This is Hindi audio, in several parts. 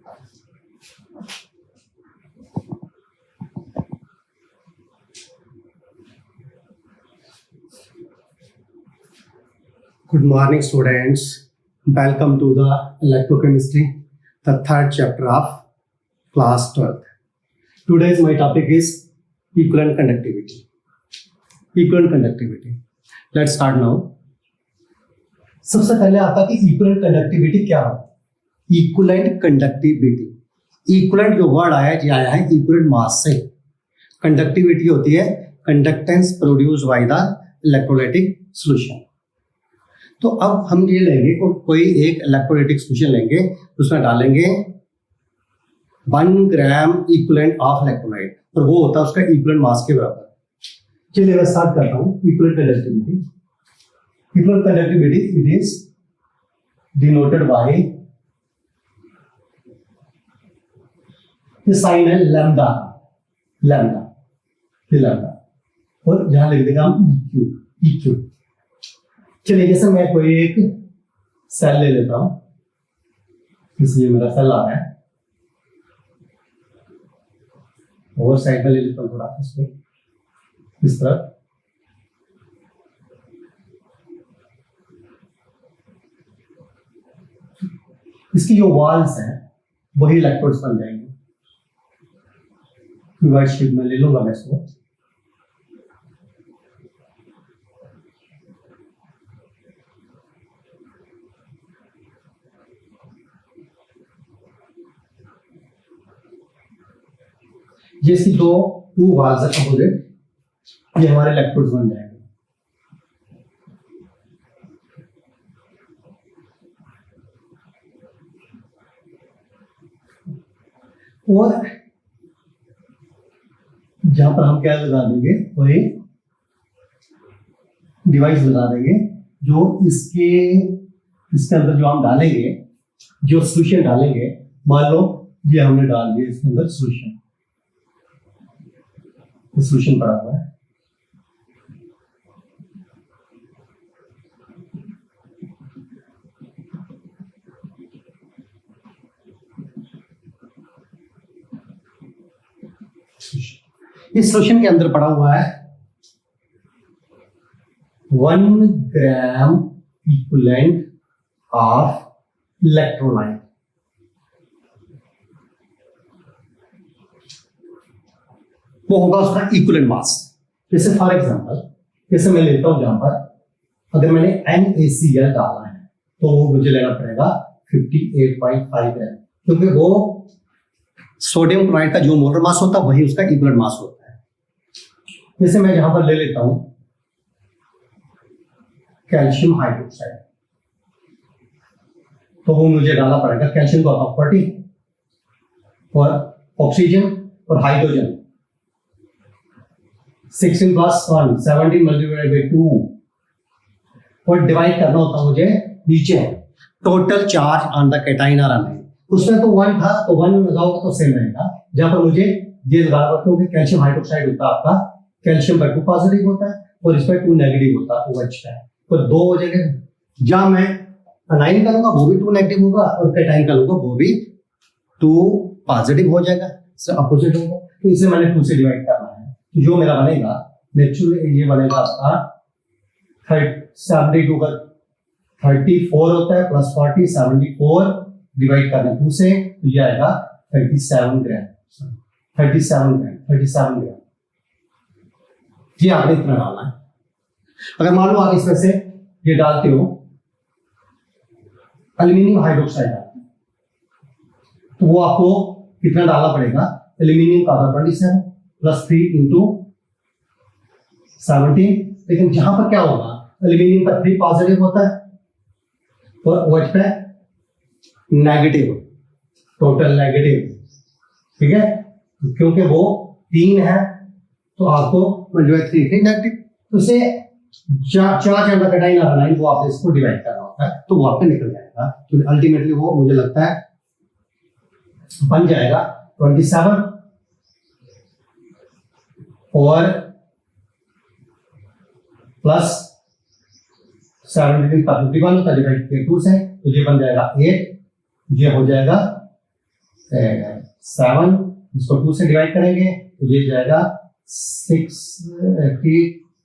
Good morning, students. Welcome to the electrochemistry, the third chapter of class 12th. Today's my topic is equivalent conductivity. Equivalent conductivity. Let's start now. सबसे पहले आता कि इक्विवेलेंट कंडक्टिविटी क्या है? इक्विवेलेंट कंडक्टिविटी, इक्विवेलेंट जो वर्ड आया ये आया है इक्विवेलेंट मास से. कंडक्टिविटी होती है conductance produce by the electrolytic solution. तो अब हम ये लेंगे कोई एक इलेक्ट्रोलाइटिक सॉल्यूशन लेंगे, उसमें डालेंगे 1 ग्राम इक्विवेलेंट ऑफ इलेक्ट्रोलाइट और वो होता है उसका इक्विवेलेंट मास के बराबर. चलिए मैं स्टार्ट करता हूँ. Equivalent conductivity, equivalent conductivity it is denoted by sine है लैम्डा, लैम्डा और यहां लिख देगा हम इक्यू. चलिए जैसे मैं कोई एक सेल ले लेता हूं, इसलिए मेरा सेल आ रहा है और साइड में ले लेता हूं थोड़ा इसको इस तरह. इसकी जो वॉल्स हैं वही इलेक्ट्रोड्स बन जाएंगे. व्हाइट शीट में ले लूंगा मैं इसको. ये इसकी दो टू वॉल्स है अपोजिट, ये हमारे इलेक्ट्रोड्स बन जाएंगे. और जहां पर हम क्या लगा देंगे, वही डिवाइस लगा देंगे जो इसके अंदर जो हम डालेंगे, जो सॉल्यूशन डालेंगे. मान लो ये हमने डाल दिया इसके अंदर सॉल्यूशन पड़ा हुआ है. इस सॉल्यूशन के अंदर पड़ा हुआ है 1 ग्राम इक्विवेलेंट ऑफ इलेक्ट्रोलाइट. वो होगा उसका इक्विवेलेंट मास. जैसे फॉर एग्जांपल जैसे मैं लेता हूं, जहां पर अगर मैंने NaCl डाला है तो वो मुझे लेना पड़ेगा 58.5 ग्राम, क्योंकि वो सोडियम क्लोराइड का जो मोलर मास होता है वही उसका इक्विवेलेंट मास होता है. जैसे मैं यहां पर ले लेता हूं कैल्शियम हाइड्रोक्साइड, तो वो मुझे डालना पड़ेगा कैल्शियम को 40 और ऑक्सीजन और हाइड्रोजन 16 + 1 17 मल्टीप्लाइड बाय 2 और डिवाइड करना होता मुझे नीचे total charge on the cation और एनायन. उसमें तो 1 था तो 1 लगाओगे तो सेम रहेगा. जहां पर मुझे ये लगाना, क्योंकि कैल्शियम हाइड्रोक्साइड होता है आपका कैल्शियम पर 2 पॉजिटिव होता है और इस पर 2 नेगेटिव होता है, वो अच्छा है. तो 2 हो जाएगा. जहां मैं एनायन करूंगा वो भी 2 नेगेटिव होगा और कैटायन करूंगा वो भी 2 पॉजिटिव हो जाएगा, अपोजिट होगा. तो इसे मैंने 2 से डिवाइड करना है. जो मेरा बनेगा नेचुरली ये बनेगा आपका 72 का 34 होता है प्लस 40 74 डिवाइड करना 2 से, तो ये आएगा 37 ग्राम. ये आपने इतना डालना है. अगर मान लो आप इसमें से ये डालते हो एल्यूमिनियम हाइड्रोक्साइड डालते हो, तो वो आपको कितना डालना पड़ेगा? एल्यूमिनियम का 27 + 3 × 17. लेकिन जहां पर क्या होगा, एल्यूमिनियम का 3 पॉजिटिव होता है और OH पे नेगेटिव, टोटल नेगेटिव. ठीक है, क्योंकि वो 3 है तो आपको जो है 3 नेगेटिव, तो उसे 4 का कैटायन और एनायन वो आपने इसको डिवाइड करना होता है, तो वो आपके निकल जाएगा. तो अल्टीमेटली वो मुझे लगता है बन जाएगा 27 और प्लस 17 का 51 होता है डिवाइड किया 2 से, तो ये बन जाएगा 8. ये हो जाएगा 7, इसको 2 से डिवाइड करेंगे तो ये जाएगा 6,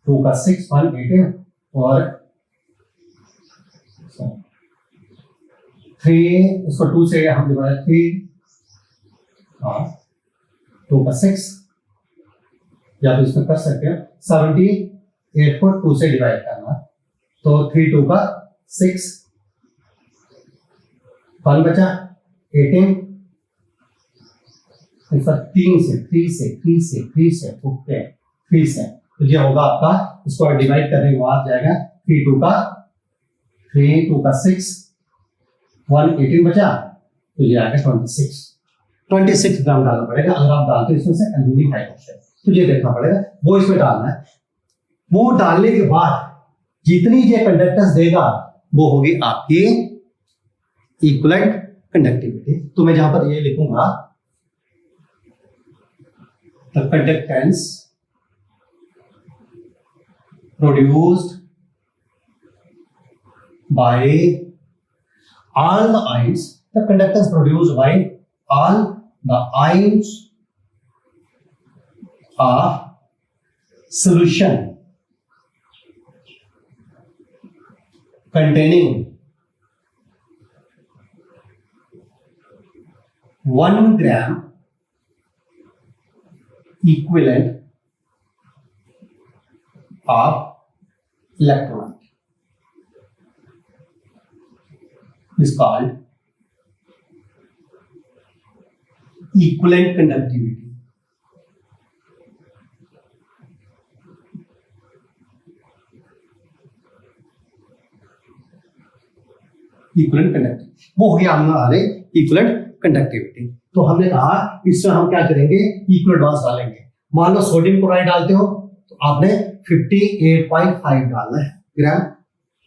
2 का 6, 1 18 और 3, इसको 2 से हम डिवाइड 3 और 2 का 6, या तो इसमें कर सकते हैं 78 को 2 से डिवाइड करना, तो 3 2 का 6, 1 बचा 18, इसका 3 से ओके 3 से, तो ये होगा आपका, इसको डिवाइड करने के बाद जाएगा 3 2 का 6, 1 18 बचा, तो ये आएगा 26 ग्राम डालना पड़ेगा। अगर आप डालते हैं इसमें से एल्यूमिनियम हाइड्रोक्साइड, तो ये देखना पड़ेगा, वो इसमें डालना है। वो डालने के बाद जितनी ये कंडक्टेंस देगा वो होगी आपकी इक्विवेलेंट कंडक्टिविटी। तो मैं जहां पर ये लिखूंगा the conductance produced by all the ions, the conductance produced by all the ions of solution containing 1 gram equivalent of electrolyte is called equivalent conductivity. Equivalent conductivity वो हो गया हमारे इक्विवेलेंट कंडक्टिविटी। तो हमने कहा इसमें हम क्या करेंगे, इक्वल मास डालेंगे। मान लो सोडियम क्लोराइड डालते हो तो आपने 58.5 डालना है ग्राम,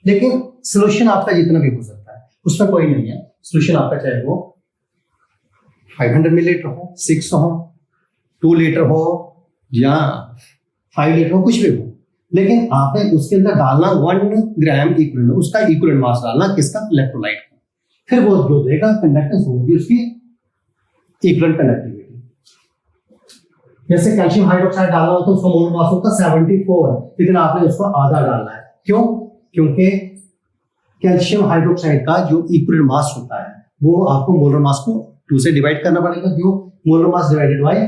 लेकिन सोल्यूशन आपका जितना भी हो सकता है उसमें कोई नहीं है। सोल्यूशन आपका चाहे वो 500 मिलीलीटर हो, 6 हो, 2 लीटर हो या 5 लीटर हो, कुछ भी हो, लेकिन आपने उसके अंदर डालना 1 ग्राम इक्विवेलेंट, उसका इक्विवेलेंट मास डालना किसका, इलेक्ट्रोलाइट का। फिर वो जो देगा कंडक्टेंस होगी उसकी इक्विवेलेंट कंडक्टिविटी। जैसे कैल्शियम हाइड्रोक्साइड डालना हो तो उसका मोल मास होता है 74, लेकिन आपने उसको आधा डालना है। क्यों? क्योंकि कैल्शियम हाइड्रोक्साइड का जो इक्विवेलेंट मास होता है वो आपको मोलर मास को 2 से डिवाइड करना पड़ेगा। जो मोलर मास डिवाइडेड बाय,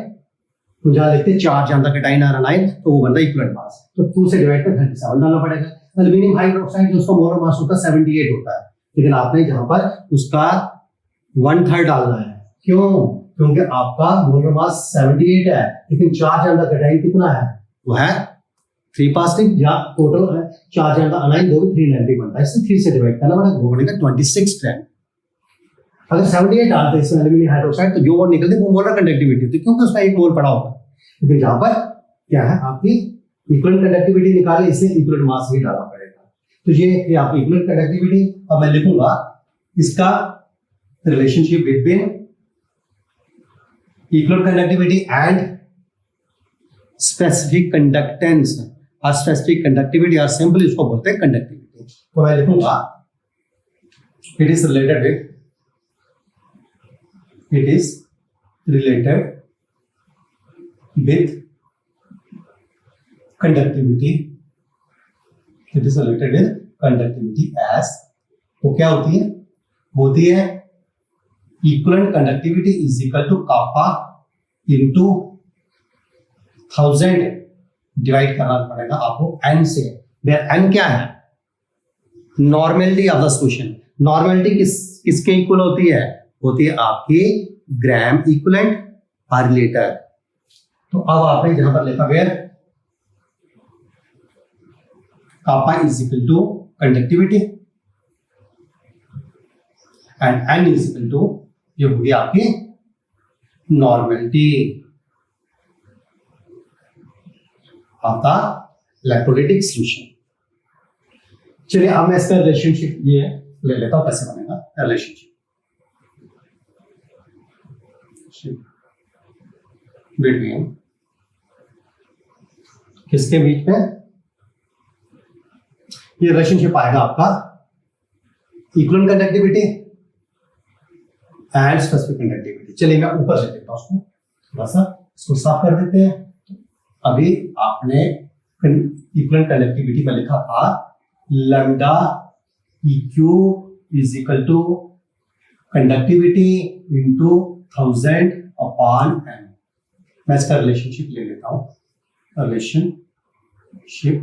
तो जहां लिखते हैं 4 जानता कैटाइन आयन, तो वो बनता है इक्विवेलेंट मास, तो 2 से डिवाइड कर 37 डालना पड़ेगा। एल्यूमिनियम हाइड्रोक्साइड जो उसका मोलर मास होता है 78 होता है, लेकिन आपने जहां पर उसका 1/3 डालना है। क्यों? क्योंकि आपका मोलर मास 78 है, लेकिन 4 जानता कैटाइन कितना है, वो है 3 पॉजिटिव, या टोटल है 4 जानता आयन, वो भी 390 बनता है। इससे 3 से डिवाइड करना पड़ेगा, वो बनेगा 26 ग्राम। अगर 78 डालते हैं इसमें एल्यूमिनियम हाइड्रोक्साइड, तो जो वो निकलती है वो मोलर कंडक्टिविटी होती है, क्योंकि उसका 1 मोल पड़ा होगा। लेकिन यहाँ पर क्या है, आपकी इक्विवेलेंट कंडक्टिविटी निकाले, इससे इक्विवेलेंट मास भी डालना पड़ेगा। तो ये आपकी इक्विवेलेंट कंडक्टिविटी। अब मैं लिखूंगा इसका relationship between equivalent conductivity and specific conductance और स्पेसिफिक कंडक्टिविटी, और सिंपली उसको बोलते हैं कंडक्टिविटी। तो मैं लिखूंगा it is related with, it is related with conductivity, it is related with conductivity as, तो क्या होती है, होती है equivalent conductivity is equal to kappa into 1000 divide करना पड़ेगा आपको n से। n क्या है, normality of the solution. Normality किसके इक्वल होती है, होती है आपकी ग्राम इक्विवेलेंट पर लीटर। तो अब आपने जहां पर लिखा गया kappa is equal to conductivity and N is equal to, ये होगी आपकी normality of the electrolytic solution. चलिए अब मैं इसका रिलेशनशिप ये ले लेता हूं, कैसे बनेगा रिलेशनशिप बिटवीन, किसके बीच में ये रिलेशनशिप आएगा आपका, equivalent conductivity and specific conductivity. चलिए मैं ऊपर से देता हूँ उसको, थोड़ा सा इसको साफ कर देते हैं। अभी आपने इक्विवेलेंट कंडक्टिविटी में लिखा था lambda eq is equal to conductivity into 1000 upon N. मैं इसका रिलेशनशिप ले लेता हूं, relationship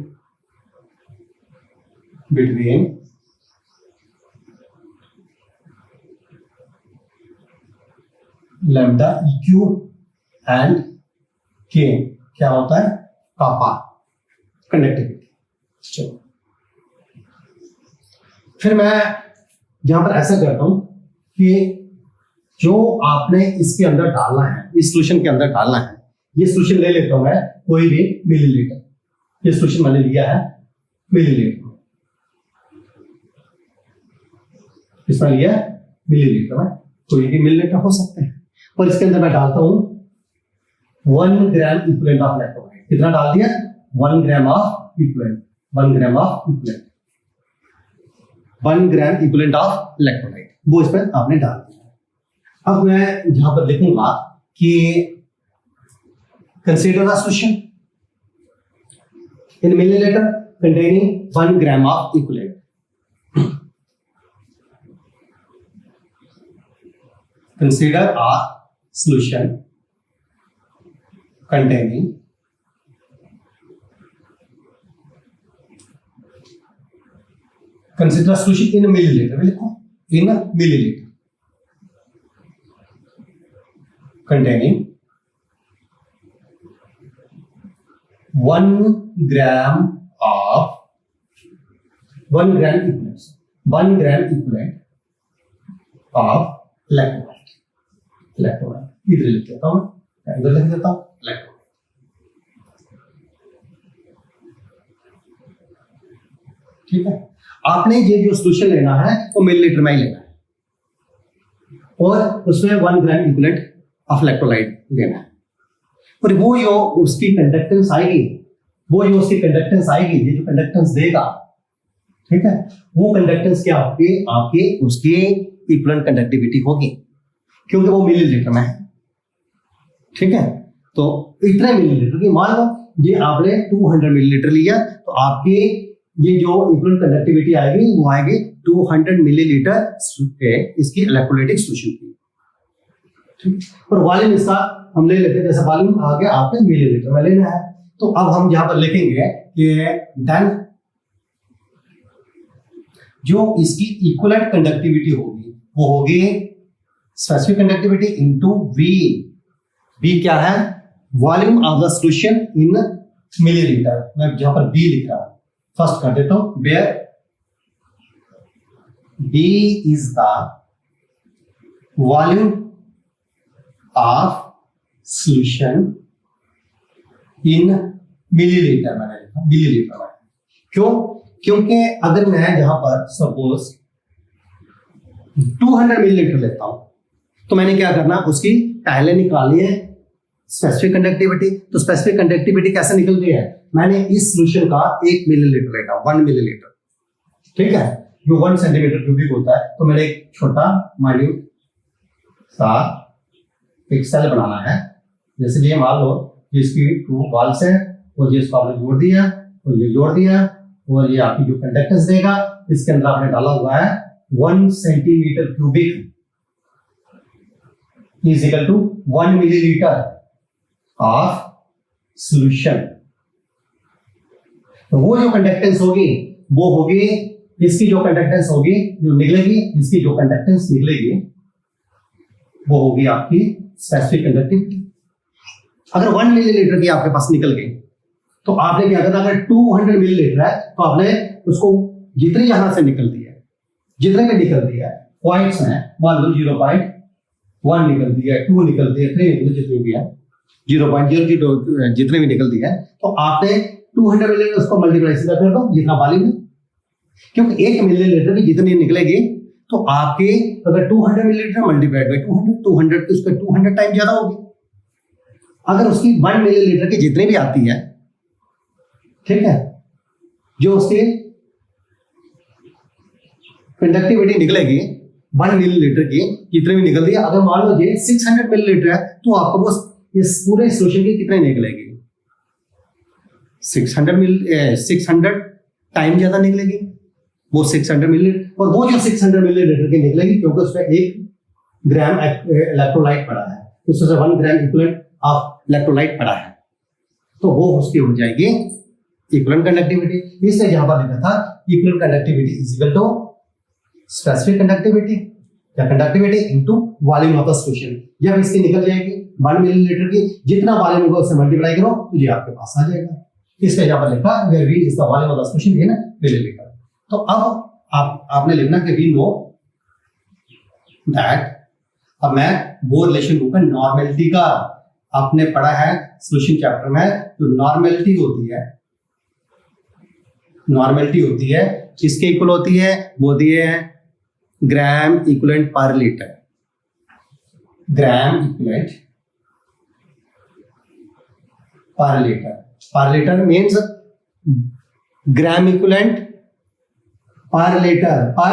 between lambda eq and K क्या होता है, कापा कंडक्टिविटी। चलो फिर मैं यहां पर ऐसा करता हूं कि जो आपने इसके अंदर डालना है, इस सॉल्यूशन के अंदर डालना है, ये सॉल्यूशन ले लेता हूं मैं कोई भी मिलीलीटर। ये सॉल्यूशन मैंने लिया है मिलीलीटर, इसमें लिया मिलीलीटर में, कोई भी मिलीलीटर हो सकते हैं। और इसके अंदर मैं डालता हूं 1 ग्राम इक्विवेलेंट ऑफ इलेक्ट्रोलाइट। कितना डाल दिया, 1 gram of equivalent, 1 gram of equivalent, 1 gram equivalent of electrolyte, वो इसमें आपने डाल दिया। अब मैं यहां पर लिखूंगा कि consider the solution in millilitre containing 1 gram of equivalent. Consider a solution containing consider a solution in a milliliter. लिखो in a milliliter containing 1 gram of 1 gram equivalent, 1 gram equivalent of electrolyte. Electrolyte इधर लिख देता हूं, इधर लिख देता हूं electrolyte. ठीक है, आपने ये जो सॉल्यूशन लेना है वो मिलीलीटर में ही लेना है और उसमें 1 ग्राम इक्विवेलेंट ऑफ इलेक्ट्रोलाइट लेना है। और वो जो उसकी कंडक्टेंस आएगी, वो जो उसकी कंडक्टेंस आएगी, ये जो कंडक्टेंस देगा, ठीक है, वो कंडक्टेंस क्या होगी, आपके उसकी इक्विवेलेंट कंडक्टिविटी होगी, क्योंकि वो मिलीलीटर में है। ठीक है, तो इतने मिलीलीटर की, मान लो ये आपने 200 मिलीलीटर लिया, तो आपकी ये जो इक्विवेलेंट कंडक्टिविटी आएगी वो आएगी 200 मिलीलीटर इसकी इलेक्ट्रोलाइटिक सॉल्यूशन की। और वॉल्यूम इसका हम ले लेते हैं, जैसे वॉल्यूम आ गया आपने मिलीलीटर में लेना है, तो अब हम यहां पर लिखेंगे कि देन जो इसकी इक्विवेलेंट कंडक्टिविटी होगी वो होगी specific conductivity into V. V क्या है, volume of the solution in millilitre. मैं यहां पर वी लिख रहा हूं, फर्स्ट कर देता हूं, where V is the volume of solution in millilitre. मैंने लिखा मिलीलीटर में, क्यों, क्योंकि अगर मैं यहां पर सपोज 200 मिलीलीटर लेता हूं तो मैंने क्या करना, उसकी पहले निकाली है स्पेसिफिक कंडक्टिविटी। तो स्पेसिफिक कंडक्टिविटी कैसे निकलती है, मैंने इस सॉल्यूशन का 1 मिलीलीटर लेता हूं, 1 मिलीलीटर। ठीक है, जो 1 सेंटीमीटर क्यूबिक होता है, तो मैंने एक छोटा माइन्यूट सा एक सेल बनाना है। जैसे ये मान लो जिसकी 2 वॉल्स है और ये इसको आपने जोड़ दिया और ये जोड़ दिया और ये आपकी जो कंडक्टेंस देगा, इसके अंदर आपने डाला हुआ है 1 centimetre cubic is equal to 1 millilitre of solution. वो जो कंडक्टेंस होगी वो होगी, इसकी जो कंडक्टेंस होगी जो निकलेगी, इसकी जो कंडक्टेंस निकलेगी वो होगी आपकी स्पेसिफिक कंडक्टिविटी। अगर 1 मिलीलीटर की आपके पास निकल गई तो आपने क्या करना, अगर 200 मिलीलीटर है तो आपने उसको जितनी यहां से निकलती है, जितने में निकलती है पॉइंट्स में, मान लो 0.1 निकलती है, 2 निकलती है, 3 निकलती है, जितनी भी है 0.0 जितने भी निकलती है, तो आपने 200 मिलीलीटर उसको मल्टीप्लाई सीधा कर दो जितना वॉल्यूम है, क्योंकि 1 मिलीलीटर की जितनी निकलेगी तो आपके अगर 200 मिलीलीटर मल्टीप्लाइड बाय 200 की उसका 200 टाइम ज्यादा होगी। अगर उसकी 1 मिलीलीटर की जितनी भी आती है, ठीक है, जो उसकी कंडक्टिविटी निकलेगी 1 मिलीलीटर की कितने में निकलती है। अगर मान लो ये 600 मिलीलीटर है तो आपको वो इस पूरे सोल्यूशन की कितने निकलेगी, 600 टाइम ज्यादा निकलेगी वो 600 मिलीलीटर। और वो जो 600 मिलीलीटर की निकलेगी क्योंकि उसमें 1 ग्राम इलेक्ट्रोलाइट पड़ा है, उसमें 1 ग्राम इक्विवेलेंट ऑफ इलेक्ट्रोलाइट पड़ा है, तो वो उसकी हो जाएगी इक्विवेलेंट कंडक्टिविटी। इसलिए यहां पर लिखा था equivalent conductivity is equal to specific conductivity या conductivity into volume of the solution. जब इसकी निकल जाएगी 1 मिलीलीटर की, जितना वॉल्यूम होगा उससे मल्टीप्लाई करो तो ये आपके पास आ जाएगा। इसलिए यहां पर लिखा where V is the volume of the solution in millilitre. तो अब आपने लिखना कि वी नो दैट, अब मैं वो रिलेशन लूंगा नॉर्मेलिटी का। आपने पढ़ा है सॉल्यूशन चैप्टर में जो नॉर्मेलिटी होती है किसके इक्वल होती है, वो दिए हैं gram equivalent per litre. Gram equivalent per litre means gram equivalent per litre per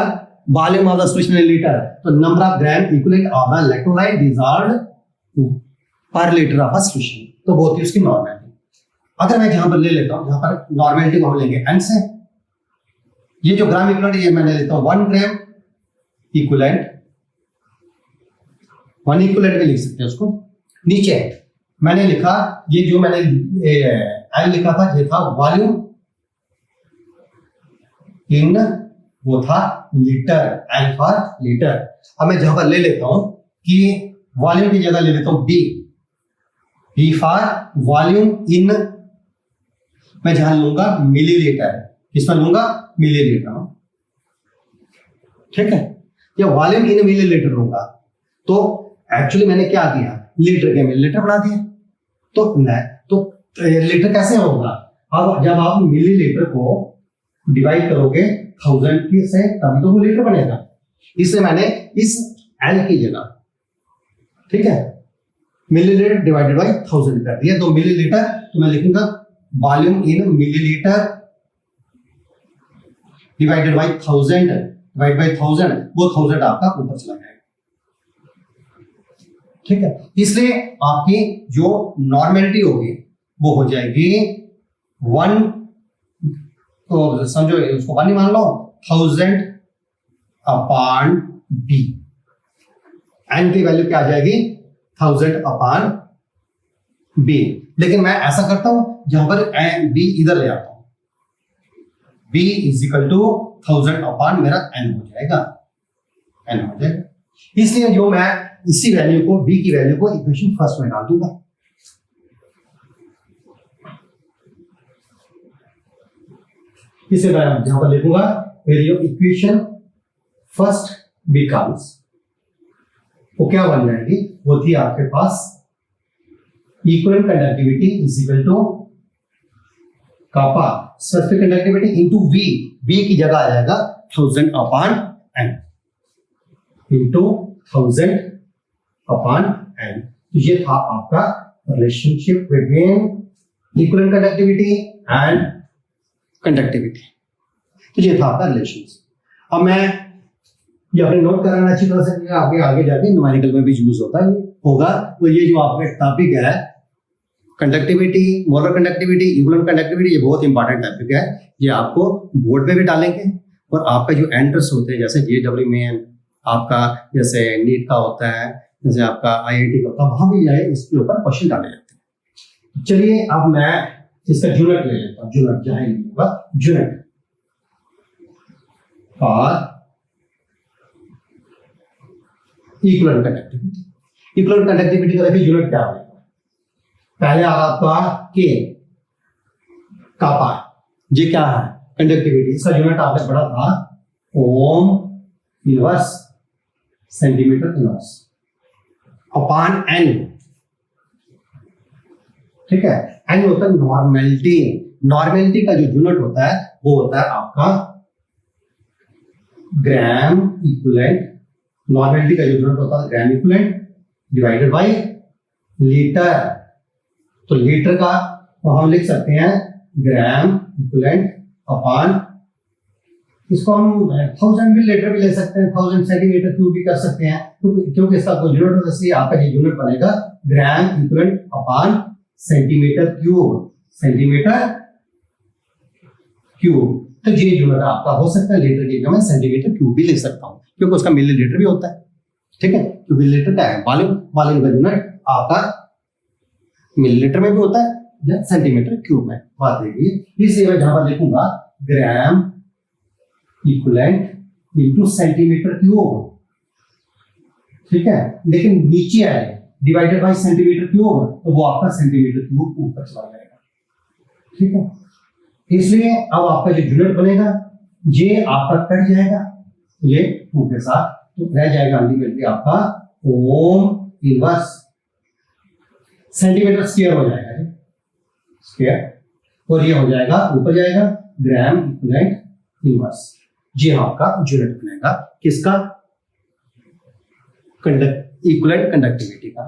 volume of the solution in litre. तो number of gram equivalent of the electrolyte dissolved per litre of a solution. तो वो होती है उसकी नॉर्मेलिटी। अगर मैं जहां पर ले लेता हूं, यहां पर नॉर्मेलिटी को हम लेंगे एन से, ये जो ग्राम इक्विवेलेंट ये मैंने लेता हूं 1 ग्राम इक्विवेलेंट, 1 इक्विवेलेंट में लिख सकते हैं उसको। नीचे मैंने लिखा, ये जो मैंने एल लिखा था ये था वॉल्यूम इन, वो था लीटर, एल फॉर लीटर। अब मैं जहां पर ले लेता हूं कि वॉल्यूम की जगह ले लेता हूं बी फॉर वॉल्यूम इन, मैं जहां लूंगा मिलीलीटर, किसमें लूंगा मिलीलीटर में, ठीक है। या वॉल्यूम इन मिलीलीटर लूंगा तो एक्चुअली मैंने क्या किया, लीटर के मिलीलीटर बना दिया। तो लीटर कैसे होगा, अब जब आप मिलीलीटर को डिवाइड करोगे 1000 की से तभी तो वो लीटर बनेगा। इसलिए मैंने इस एल की जगह, ठीक है, मिलीलीटर डिवाइडेड बाय 1000 कर दिया। तो मिलीलीटर तो मैं लिखूंगा volume in millilitre divided by 1000, divide by 1000, वो 1000 आपका ऊपर चला जाएगा, ठीक है। इसलिए आपकी जो नॉर्मेलिटी होगी वो हो जाएगी 1, तो समझो उसको 1 ही मान लो, 1000 अपॉन बी। एन की वैल्यू क्या आ जाएगी 1000 अपॉन बी। लेकिन मैं ऐसा करता हूं जहां पर बी इधर ले आता हूं, B is equal to 1000 upon मेरा एन हो जाएगा, इसलिए जो मैं इसी वैल्यू को, बी की वैल्यू को इक्वेशन फर्स्ट में डाल दूंगा। इसे मैं यहां पर लिखूंगा, फिर ये इक्वेशन फर्स्ट बिकम्स, वो क्या बन जाएगी, वो थी आपके पास equivalent conductivity is equal to kappa specific conductivity into V. V की जगह आ जाएगा 1000 upon N into 1000 upon N. तो ये था आपका relationship between equivalent conductivity and conductivity. तो ये था आपका रिलेशन। अब मैं ये अपने नोट कराना अच्छी तरह से, आगे जाके न्यूमेरिकल में भी यूज होता है होगा। तो ये जो आपका टॉपिक है conductivity, molar conductivity, equivalent conductivity, ये बहुत इंपॉर्टेंट टॉपिक है। ये आपको बोर्ड पे भी डालेंगे और आपका जो एंट्रेंस होते हैं जैसे जेडब्ल्यू मेन आपका, जैसे नीट का होता है, जैसे आपका आईआईटी का होता है, वहां भी जाए इसके ऊपर क्वेश्चन डाले जाते हैं। चलिए अब मैं इसका यूनिट ले लेता हूं, यूनिट जहां होगा यूनिट और इक्विवेलेंट कंडक्टिविटी। इक्विवेलेंट कंडक्टिविटी का देखिए यूनिट क्या होगा, पहले आपका के कापा, ये क्या है कंडक्टिविटी, इसका यूनिट आपने पढ़ा था ohm inverse centimetre inverse upon N, ठीक है। एन होता है नॉर्मेलिटी। नॉर्मेलिटी का जो यूनिट होता है वो होता है आपका ग्राम इक्विवेलेंट। नॉर्मेलिटी का जो यूनिट होता है gram equivalent divided by litre. तो लीटर का तो हम लिख सकते हैं ग्राम इक्विवेलेंट अपॉन इसको हम 1000 मिलीलीटर भी ले सकते हैं, 1000 सेंटीमीटर क्यूब भी कर सकते हैं, तो क्योंकि इसका कोई यूनिट होता है, आपका ये यूनिट बनेगा ग्राम equivalent upon centimetre cube, centimetre cube. तो ये यूनिट आपका हो सकता है लीटर की जगह मैं सेंटीमीटर क्यूब भी ले सकता हूँ, क्योंकि उसका मिलीलीटर भी होता है। ठीक है, तो मिलीलीटर क्या है, वॉल्यूम, वॉल्यूम का यूनिट आपका मिलीलीटर में भी होता है या सेंटीमीटर क्यूब में, बात है। इसलिए मैं जहां पर लिखूंगा gram equivalent into centimetre cube. ठीक है, लेकिन नीचे आए डिवाइडेड बाय सेंटीमीटर क्यूब, तो वो आपका सेंटीमीटर क्यूब ऊपर चला जाएगा। ठीक है, इसलिए अब आपका जो यूनिट बनेगा ये आपका कट जाएगा, ये 2 के साथ, तो रह जाएगा अल्टीमेटली आपका ओम इनवर्स, सेंटीमीटर स्क्वायर हो जाएगा, स्क्वायर, और ये हो जाएगा ऊपर जाएगा ग्राम इक्विवेलेंट इनवर्स। जी हाँ, आपका यूनिट बनेगा किसका, इक्विवेलेंट कंडक्टिविटी का।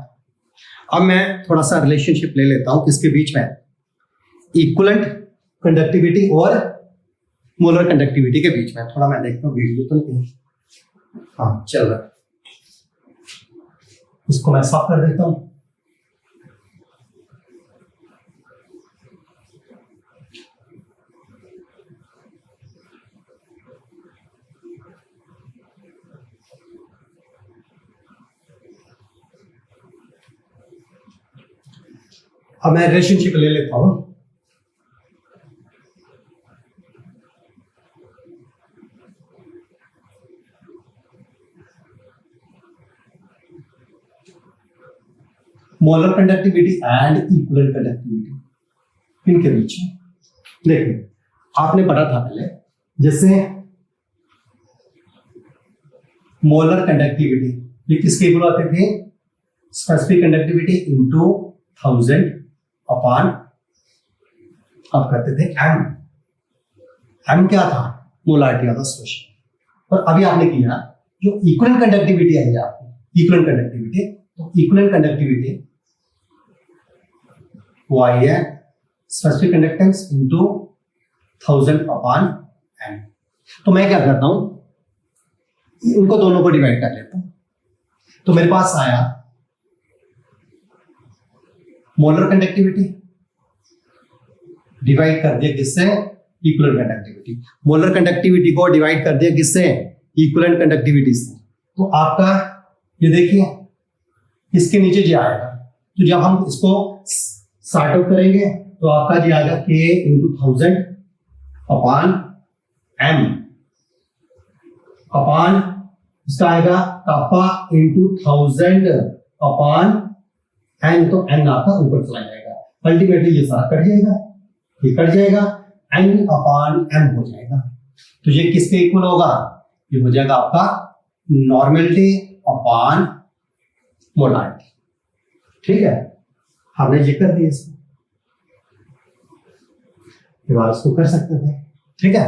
अब मैं थोड़ा सा रिलेशनशिप ले लेता हूं किसके बीच में, इक्विवेलेंट कंडक्टिविटी और मोलर कंडक्टिविटी के बीच में। थोड़ा मैं देखता हूँ वीडियो तो नहीं, हाँ चल रहा है, इसको मैं साफ कर देता हूं। अब मैं रिलेशनशिप ले लेता हूं। Molar conductivity and equivalent conductivity, इनके बीच में देखिए, आपने पढ़ा था पहले, जैसे मोलर कंडक्टिविटी ये किसके इक्वल आते थे, स्पेसिफिक कंडक्टिविटी इनटू 1000 अपॉन, आप करते थे एम, एम क्या था, मोलारिटी ऑफ द सॉल्यूशन। और अभी आपने किया जो इक्विवेलेंट कंडक्टिविटी है आपकी, इक्विवेलेंट कंडक्टिविटी, तो इक्विवेलेंट कंडक्टिविटी वो आई है specific conductance into 1000 upon M. तो मैं क्या करता हूं, इनको दोनों को डिवाइड कर लेता हूं, तो मेरे पास आया मोलर कंडक्टिविटी डिवाइड कर दिया किससे, इक्विवेलेंट कंडक्टिविटी, मोलर कंडक्टिविटी को डिवाइड कर दिया किससे, इक्विवेलेंट कंडक्टिविटी से। तो आपका ये देखिए इसके नीचे जो आएगा, तो जब हम इसको सॉर्ट आउट करेंगे तो आपका जो आएगा k into 1000 upon m upon इसका आएगा कापा इंटू 1000 अपॉन n, तो n आपका ऊपर चला जाएगा, अल्टीमेटली ये सारा कट जाएगा, ये कट जाएगा, n अपॉन m हो जाएगा। तो ये किसके इक्वल होगा, ये हो जाएगा आपका नॉर्मेलिटी अपॉन मोलारिटी। ठीक है, हमने ये कर दिया, इसको इसको कर सकते थे। ठीक है,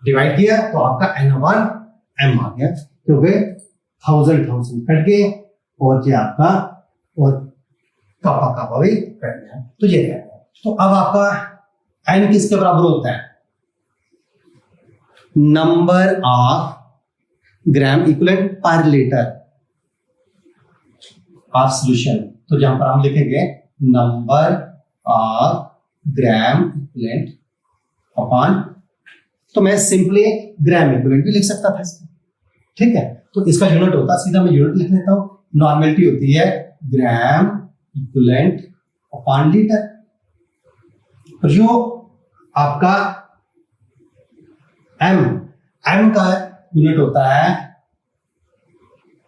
डिवाइड किया तो आपका n अपॉन m आ गया, क्योंकि 1000 कट गए और ये आपका और कापा कापा भी कट गया, तो ये गया। तो अब आपका n किसके बराबर होता है, number of gram equivalent per litre of solution. तो जहां पर हम लिखेंगे number of gram equivalent upon, तो मैं सिंपली ग्राम इक्विवेलेंट भी लिख सकता था इसको। ठीक है, तो इसका यूनिट होता है, सीधा मैं यूनिट लिख लेता हूं, नॉर्मेलिटी होती है ग्राम इक्विवेलेंट अपॉन लीटर। और जो आपका m का यूनिट होता है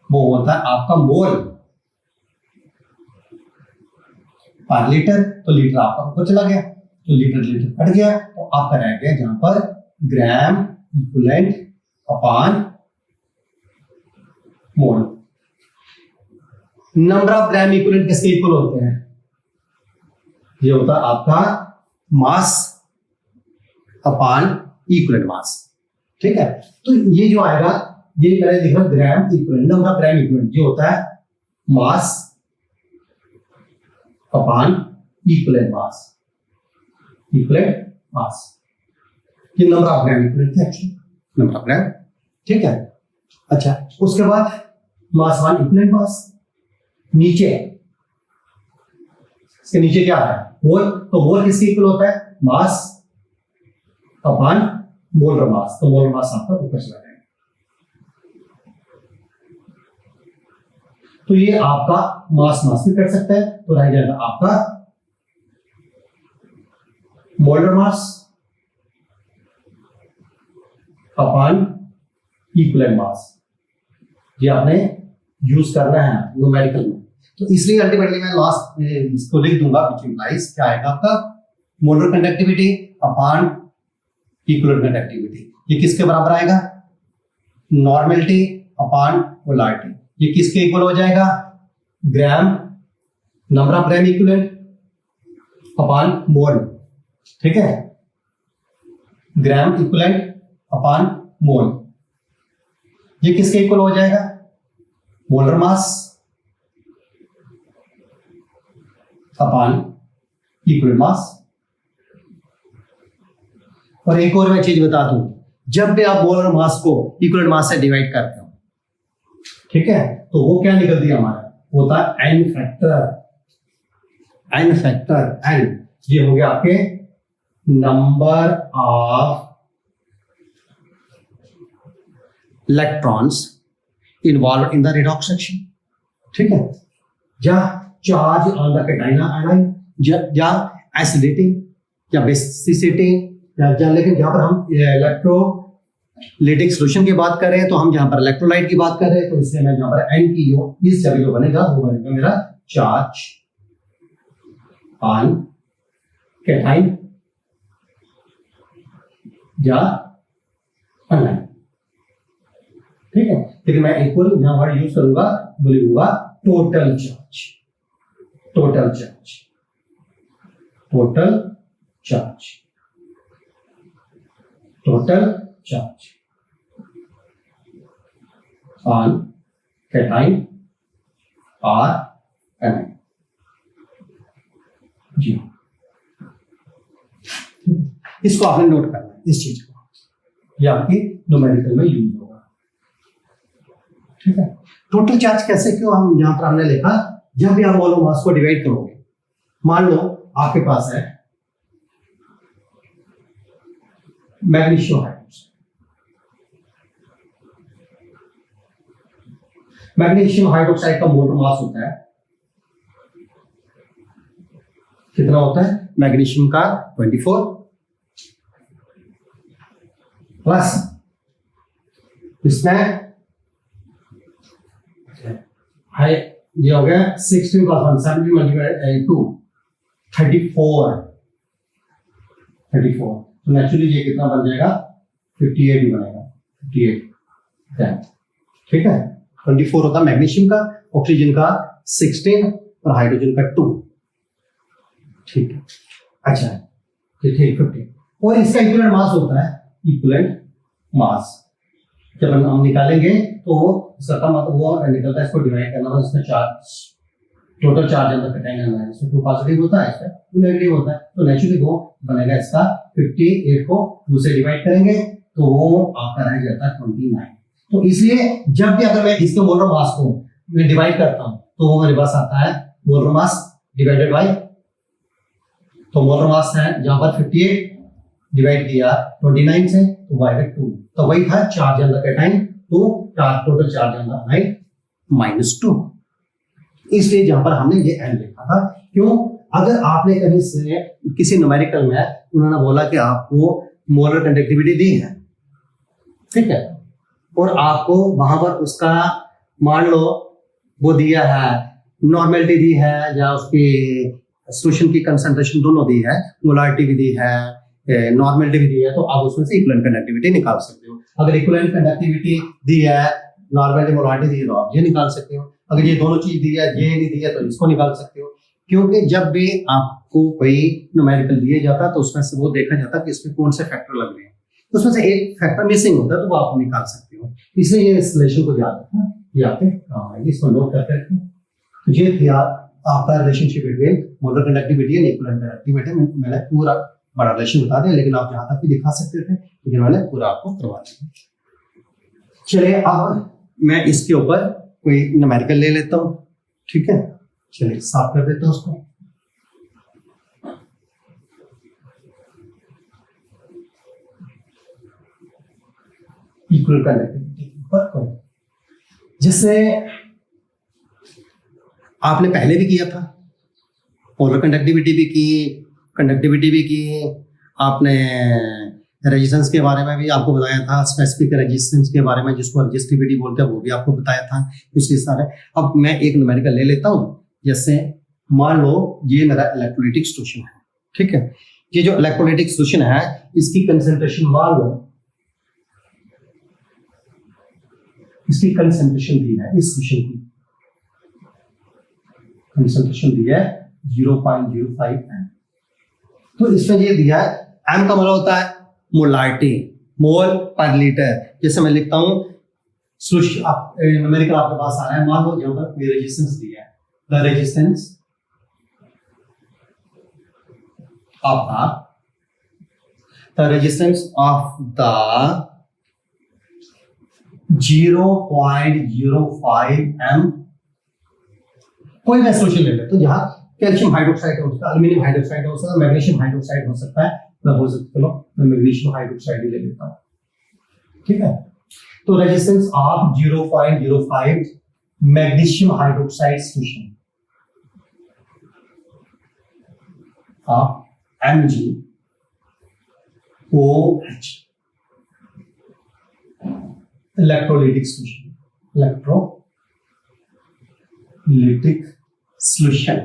वो होता है आपका मोल पर लीटर, तो लीटर आपका ऊपर चला गया, तो लीटर लीटर कट गया, तो आपका रह गया जहां पर ग्राम equivalent upon mole. Number of gram equivalent किसके इक्वल होते हैं, ये होता है आपका मास अपॉन इक्विवेलेंट मास। ठीक है, तो ये जो आएगा ये मैंने लिखा gram equivalent, number of gram equivalent, ये होता है mass upon equivalent mass, equivalent mass, ये नंबर ऑफ ग्राम इक्विवेलेंट थे एक्चुअली, नंबर ऑफ ग्राम, ठीक है। अच्छा, उसके बाद मास 1 इक्विवेलेंट मास, नीचे इसके नीचे क्या है, मोल। तो मोल किसके इक्वल होता है, मास अपॉन मोलर मास। तो मोलर मास आपका ऊपर चला जाएगा। तो ये आपका मास मास भी कर सकता है, तो रह जाएगा आपका molar mass upon equivalent mass. ये आपने यूज करना है न्यूमेरिकल में। तो इसलिए अल्टीमेटली मैं लास्ट इसको लिख दूंगा, व्हिच इंप्लाइज क्या आएगा आपका, molar conductivity upon equivalent conductivity. ये किसके बराबर आएगा, नॉर्मेलिटी अपॉन पोलैरिटी। ये किसके इक्वल हो जाएगा, gram, number of gram equivalent upon mole, ठीक है, ग्राम इक्विवेलेंट अपॉन मोल। ये किसके इक्वल हो जाएगा, molar mass upon equivalent mass. और एक और मैं चीज बता दूं, जब भी आप मोलर मास को इक्विवेलेंट मास से डिवाइड करते हो, ठीक है, तो वो क्या निकलती है हमारा, होता है n फैक्टर n। ये हो गया आपके number of electrons involve in the redox action, ठीक है, या charge on the cation ion, या एसिडिटी या बेसिसिटी, या लेकिन यहाँ पर हम इलेक्ट्रोलाइटिक सॉल्यूशन की बात कर रहे हैं, तो हम जहां पर इलेक्ट्रोलाइट की बात कर रहे हैं, तो इसलिए मैं जहां पर एन की जो इस जगह जो बनेगा वो बनेगा मेरा चार्ज ऑन कैटायन या अनायन, ठीक है। लेकिन मैं एक और यहां वर्ड यूज करूंगा, वो लिखूंगा total charge, total charge, total charge, total charge on cation और एनायन। जी, इसको आपने नोट करना है, इस चीज को, ये आपकी न्यूमेरिकल में यूज होगा, ठीक है। टोटल चार्ज कैसे, क्यों हम यहां पर हमने लिखा, जब भी आप मोलर मास को डिवाइड करोगे, मान लो आपके पास है मैग्नीशियम हाइड्रोक्साइड, मैग्नीशियम हाइड्रोक्साइड का मोलर मास होता है कितना होता है, मैग्नीशियम का 24 प्लस इसमें हाई ये हो गया 16 प्लस 1 17 मल्टीप्लाई 2 34। तो नेचुरली ये कितना बन जाएगा, 58 ही बनेगा, 58, ठीक है। 24 होता है मैग्नीशियम का, ऑक्सीजन का 16 और हाइड्रोजन का 2, ठीक है। अच्छा, ठीक 50। और इसका इक्विवेलेंट मास होता है, इक्विवेलेंट मास जब हम निकालेंगे तो इसका मतलब वो निकलता है, इसको डिवाइड करना होगा, इसमें चार्ज, टोटल चार्ज अंदर कैटायन है, इसमें 2 पॉजिटिव होता है, इसमें 2 नेगेटिव होता है, तो नेचुरली वो बनेगा इसका 58 को 2 से डिवाइड करेंगे तो वो आपका रह जाता है 29। तो इसलिए जब भी अगर मैं इसके मोलर मास को मैं डिवाइड करता हूं तो वो मेरे पास आता है मोलर मास डिवाइडेड बाय, तो मोलर मास है जहां पर 58 डिवाइड किया 29 से तो y/2, तो वही था चार्ज ऑन द कैटायन, तो total charge on the ion -2। इसलिए जहां पर हमने ये n लिखा था, क्यों, अगर आपने कहीं से किसी न्यूमेरिकल में उन्होंने बोला कि आपको मोलर कंडक्टिविटी दी है, ठीक है, और आपको वहां पर उसका मान लो वो दिया है, नॉर्मेलिटी दी है या उसकी सॉल्यूशन की कंसंट्रेशन दोनों दी है, मोलारिटी भी दी है, नॉर्मेलिटी भी दी है, तो आप उसमें से इक्विवेलेंट कंडक्टिविटी निकाल सकते हो। अगर इक्विवेलेंट कंडक्टिविटी दी है, नॉर्मेलिटी मोलारिटी दी है, तो आप ये निकाल सकते हो। अगर ये दोनों चीज दी है, ये नहीं दी है, तो इसको निकाल सकते हो। क्योंकि जब भी आपको कोई न्यूमेरिकल दिया जाता है तो उसमें से वो देखा जाता है कि इसमें कौन से फैक्टर लग रहे हैं, तो उसमें से एक फैक्टर मिसिंग होता है, तो वो आप निकाल सकते हो। इसलिए ये इस रिलेशन को याद रखना, ये आपके काम आएगी, इसको नोट करके रखें। तो ये थी आपका relationship between molar conductivity and equivalent conductivity. मैंने पूरा बड़ा रिलेशन बता दिया, लेकिन आप जहां तक भी दिखा सकते थे, लेकिन मैंने पूरा आपको करवा दिया। चलिए अब मैं इसके ऊपर कोई न्यूमेरिकल ले लेता हूं, ठीक है। चलिए साफ कर देता हूं उसको। इक्वल कंडक्टिविटी पर जैसे आपने पहले भी किया था, पोलर कंडक्टिविटी भी की, आपने रेजिस्टेंस के बारे में भी आपको बताया था, स्पेसिफिक रेजिस्टेंस के बारे में जिसको रेजिस्टिविटी बोलते हैं वो भी आपको बताया था। इसी तरह अब मैं एक न्यूमेरिकल ले लेता हूं। जैसे मान लो ये मेरा इलेक्ट्रोलाइटिक सॉल्यूशन है, ठीक है। ये जो इलेक्ट्रोलाइटिक सॉल्यूशन है इसकी कंसंट्रेशन मान लो, इसकी कंसंट्रेशन दी है, इस सॉल्यूशन की कंसंट्रेशन दी है 0.05 एम। तो इसमें ये दिया है एम का मतलब होता है मोलारिटी, मोल पर लीटर। जैसे मैं लिखता हूं न्यूमेरिकल आपके पास आ रहा है, मान लो यहाँ पर कोई रेजिस्टेंस दिया है, the resistance of the 0.05 M कोई भी सॉल्यूशन ले ले, तो जहां कैल्शियम हाइड्रोक्साइड हो सकता है, एल्यूमिनियम हाइड्रोक्साइड हो सकता है, मैग्नीशियम हाइड्रोक्साइड हो सकता है, मैं बोल सकता हूं मैं मैग्नीशियम हाइड्रोक्साइड ही ले लेता हूं, ठीक है। तो resistance of 0.05 magnesium hydroxide solution of MgOH electrolytic solution, electrolytic solution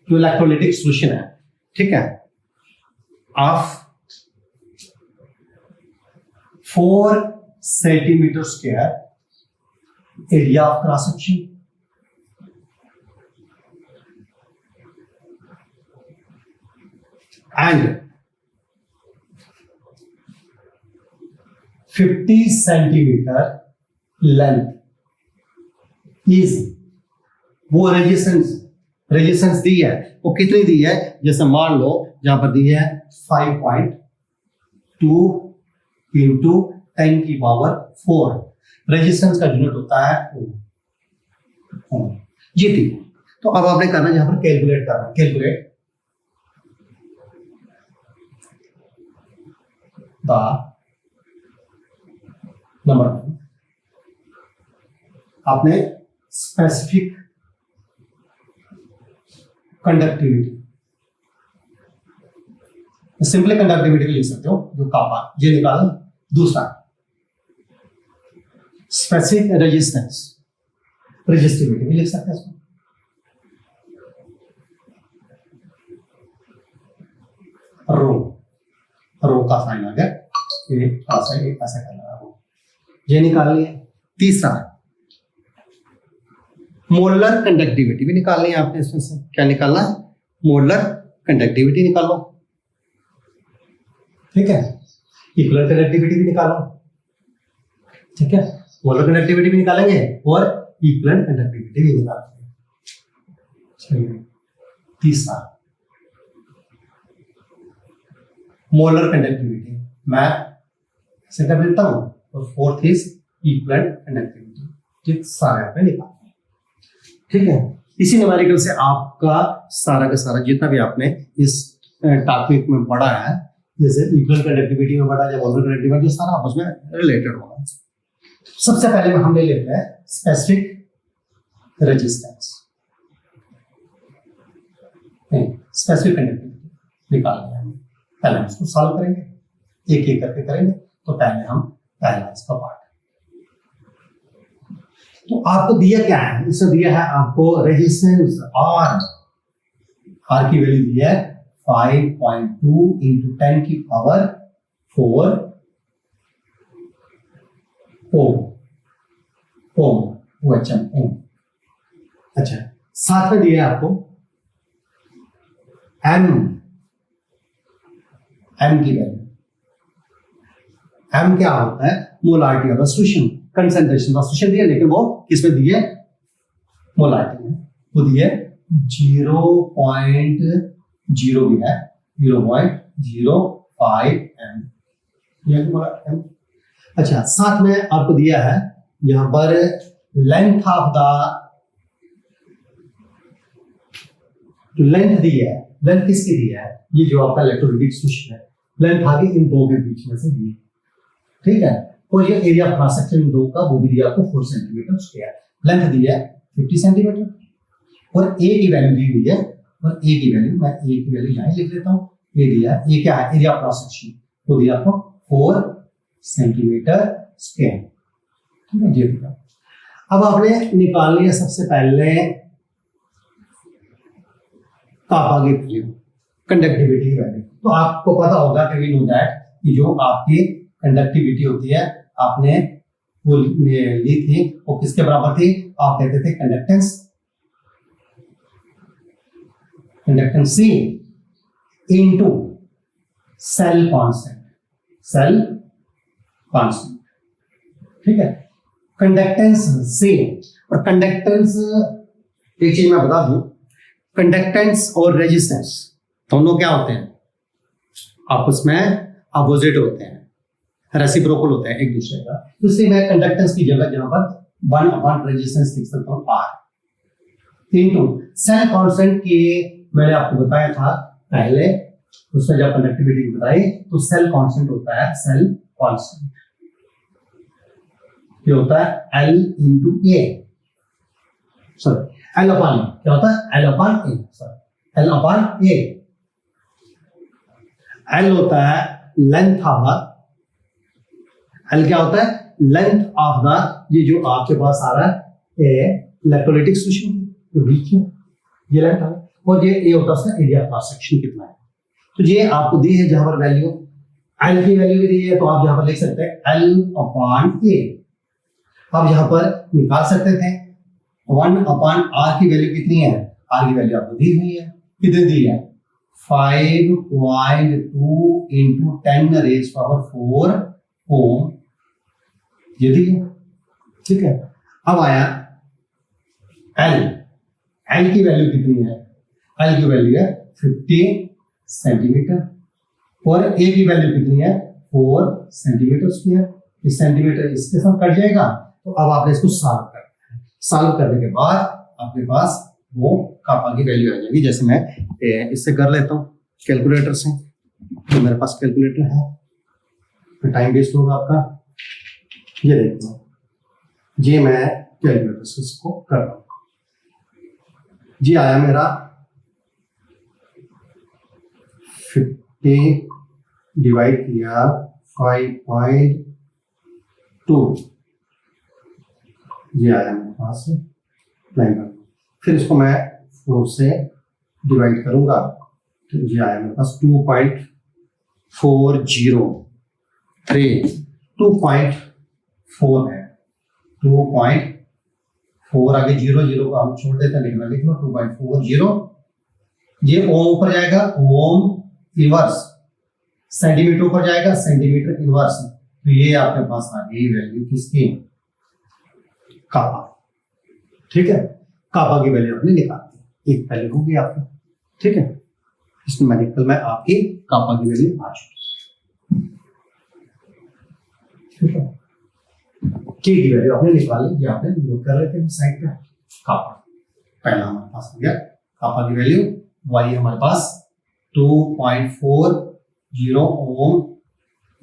जो इलेक्ट्रोलाइटिक सॉल्यूशन है, ठीक है, of 4 centimetre square area of cross section and 50 centimetre length is वो रेजिस्टेंस दी है, वो कितनी दी है, जैसे मान लो जहां पर दी है 5.2 इंटू 10 की पावर 4। रेजिस्टेंस का यूनिट होता है ओम, ये थी। तो अब आपने करना यहां पर कैलकुलेट करना, कैलकुलेट द नंबर, आपने स्पेसिफिक कंडक्टिविटी, सिंपली कंडक्टिविटी लिख सकते हो, जो कापा ये निकालो। दूसरा स्पेसिफिक रेजिस्टेंस, रेजिस्टिविटी भी लिख सकते हैं इसको। रो का साइन आ गया, ये ऐसा करना है, ये निकाल लिया। तीसरा मोलर कंडक्टिविटी भी निकालनी है आपने, इसमें से क्या निकालना है, मोलर कंडक्टिविटी निकालो, ठीक है। इक्वल कंडक्टिविटी भी निकालो, ठीक है। मोलर कंडक्टिविटी भी निकालेंगे और इक्वल कंडक्टिविटी भी निकालेंगे। चलिए तीसरा मोलर कंडक्टिविटी मैं ऐसे कर देता हूं, और फोर्थ इज इक्वल कंडक्टिविटी, ठीक, सारे आपने निकाल, ठीक है। इसी न्यूमेरिकल से आपका सारा का सारा जितना भी आपने इस टॉपिक में पढ़ा है, जैसे इक्वल कंडक्टिविटी में पढ़ा या मोलर कंडक्टिविटी, सारा आपस में रिलेटेड होगा। सबसे पहले हम ले लेते हैं स्पेसिफिक रेजिस्टेंस, स्पेसिफिक कंडक्टिविटी निकालना है। पहले हम इसको सॉल्व करेंगे, एक एक करके करेंगे। तो पहले हम पहला इसका पार्ट, तो आपको दिया क्या है, इसमें दिया है आपको रेजिस्टेंस आर की वैल्यू दी है 5.2 इंटू 10 की पावर 4 ओम। अच्छा, साथ में दिया है आपको एम की वैल्यू। एम क्या होता है, molarity of the solution, concentration of solution दिया, लेकिन वो किसमें दी है, मोलारिटी में। वो दी है 0.05 जीरो भी है, 0.05 एम, यह तुम्हारा एम। अच्छा, साथ में आपको दिया है यहां पर लेंथ ऑफ द, लेंथ दी है, लेंथ किसकी दी है, ये जो आपका इलेक्ट्रोलिटिक स्विच है, लेंथ आ गई इन दो के बीच में से ये, ठीक है। और ये एरिया क्रॉस सेक्शन दो का वो भी दिया आपको 4 सेंटीमीटर स्क्वायर, लेंथ दी है 50 सेंटीमीटर, और ए की वैल्यू दी हुई है, और ए की वैल्यू मैं ए की वैल्यू यहां लिख देता हूं, ये दिया है, ये क्या है, एरिया क्रॉस सेक्शन, वो दिया आपको 4 सेंटीमीटर स्क्वायर, ठीक है। ये दिया। अब आपने निकालनी है सबसे पहले कापा की वैल्यू, कंडक्टिविटी की वैल्यू। तो आपको पता होगा कि वी नो दैट कि जो आपकी कंडक्टिविटी होती है आपने वो ली थी, वो किसके बराबर थी, आप कहते थे conductance, conductance C into cell constant, cell constant, ठीक है। कंडक्टेंस C, और कंडक्टेंस एक चीज मैं बता दूं, कंडक्टेंस और रेजिस्टेंस दोनों क्या होते हैं, आपस में अपोजिट होते हैं, रेसिप्रोकल होते हैं एक दूसरे का। तो इसलिए मैं कंडक्टेंस की जगह जहां पर 1 रेजिस्टेंस लिख सकता हूं R इनटू सेल कांस्टेंट की, मैंने आपको बताया था पहले उसमें जब कंडक्टिविटी बताई, तो सेल कांस्टेंट होता है, सेल कांस्टेंट ये होता है L इंटू ए, सॉरी L अपान, क्या होता है L अपान ए, सॉरी L अपान ए। L होता है लेंथ ऑफ द, L क्या होता है, लेंथ ऑफ द, ये जो आपके पास आ रहा है इलेक्ट्रोलिटिक सॉल्यूशन जो बीच में ये लेंथ है, और ये ए होता है उसका एरिया क्रॉस सेक्शन कितना है। तो ये आपको दी है जहां पर वैल्यू, L की वैल्यू भी दी है, तो आप यहां पर लिख सकते हैं L अपान ए। आप यहां पर निकाल सकते थे 1 अपान R की वैल्यू कितनी है, R की वैल्यू आपको दी हुई है, कितनी दी है 5.2 इंटू 10⁻⁴ ओम, ये दी है, ठीक है। अब आया L, L की वैल्यू कितनी है, L की वैल्यू है 50 सेंटीमीटर, और A की वैल्यू कितनी है 4 सेंटीमीटर स्क्वायर, इस सेंटीमीटर इसके साथ कट जाएगा, तो अब आपने इसको सॉल्व करना है। सॉल्व करने के बाद आपके पास वो कापा की वैल्यू आ जाएगी। जैसे मैं इससे कर लेता हूँ कैलकुलेटर से, तो मेरे पास कैलकुलेटर है, तो टाइम वेस्ट होगा आपका। ये देखो, ये मैं कैलकुलेटर से इसको कर रहा हूँ, जी आया मेरा 50 डिवाइड किया 5.2, ये आया मेरे पास लाइन। फिर इसको मैं 4 से डिवाइड करूंगा, तो ये आया मेरे पास 2.403, 2.4 है, 2.4 आगे 0 को हम छोड़ देते हैं, लिख लो 2.40, ये ओम ऊपर जाएगा, ओम इनवर्स, सेंटीमीटर ऊपर जाएगा, सेंटीमीटर इनवर्स, तो ये आपके पास आ गई वैल्यू किसकी, कापा, ठीक है। कापा की वैल्यू आपने निकाल दी, एक वैल्यू होगी आपकी, ठीक है। इस न्यूमेरिकल में आपकी कापा की वैल्यू आ चुकी है, ठीक है। के की वैल्यू आपने निकाली, ये आपने नोट कर लेते हैं साइड पे, कापा पहला हमारे पास आ गया कापा की वैल्यू, वाई हमारे पास 2.40 ओम